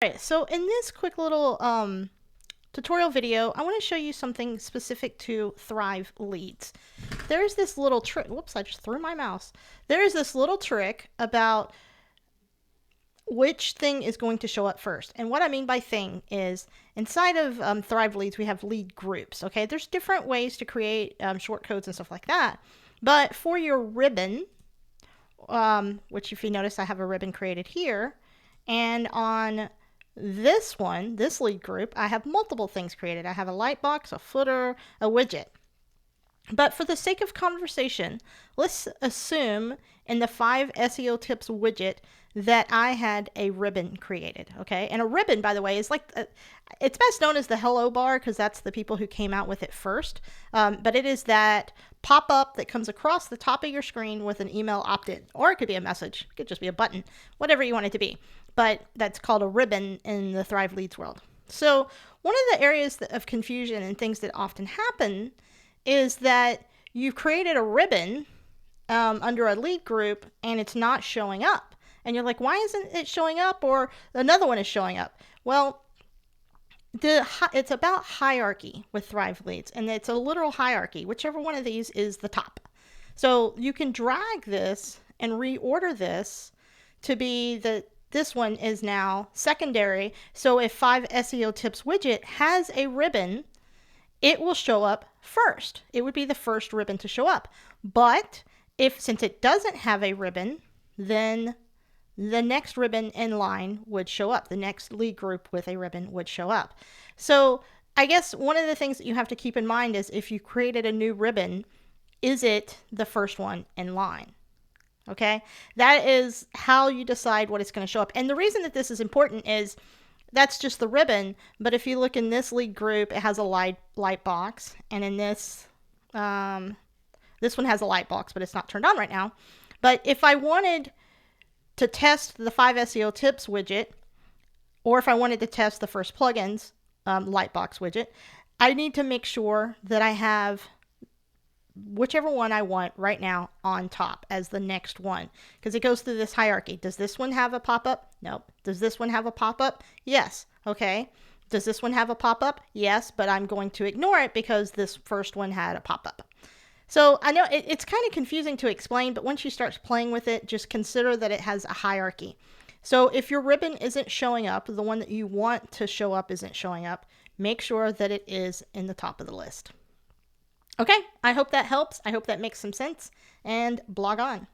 Alright, so in this quick little tutorial video, I want to show you something specific to Thrive leads. There's this little trick. Whoops, I just threw my mouse. There's this little trick about which thing is going to show up first. And what I mean by thing is inside of Thrive leads, we have lead groups. Okay, there's different ways to create shortcodes and stuff like that. But for your ribbon, which if you notice, I have a ribbon created here. And on this one, this lead group, I have multiple things created. I have a lightbox, a footer, a widget. But for the sake of conversation, let's assume in the 5 SEO tips widget that I had a ribbon created, okay? And a ribbon, by the way, is like, it's best known as the hello bar because that's the people who came out with it first. But it is that pop-up that comes across the top of your screen with an email opt-in, or it could be a message, it could just be a button, whatever you want it to be. But that's called a ribbon in the Thrive Leads world. So one of the areas of confusion and things that often happen is that you've created a ribbon under a lead group and it's not showing up. And you're like, why isn't it showing up? Or another one is showing up. Well, it's about hierarchy with Thrive leads, and it's a literal hierarchy. Whichever one of these is the top. So you can drag this and reorder this to be this one is now secondary. So if 5 SEO tips widget has a ribbon, it will show up first. It would be the first ribbon to show up. But since it doesn't have a ribbon, then the next ribbon in line would show up. The next lead group with a ribbon would show up. So I guess one of the things that you have to keep in mind is if you created a new ribbon, is it the first one in line? Okay, that is how you decide what it's going to show up. And the reason that this is important is that's just the ribbon. But if you look in this lead group, it has a light box. And in this one has a light box, but it's not turned on right now. But if I wanted to test the 5 SEO tips widget, or if I wanted to test the first plugins lightbox widget, I need to make sure that I have whichever one I want right now on top as the next one, because it goes through this hierarchy. Does this one have a pop-up? Nope. Does this one have a pop-up? Yes. Okay. Does this one have a pop-up? Yes, but I'm going to ignore it because this first one had a pop-up. So I know it's kind of confusing to explain, but once you start playing with it, just consider that it has a hierarchy. So if your ribbon isn't showing up, the one that you want to show up isn't showing up, make sure that it is in the top of the list. Okay, I hope that helps. I hope that makes some sense, and blog on.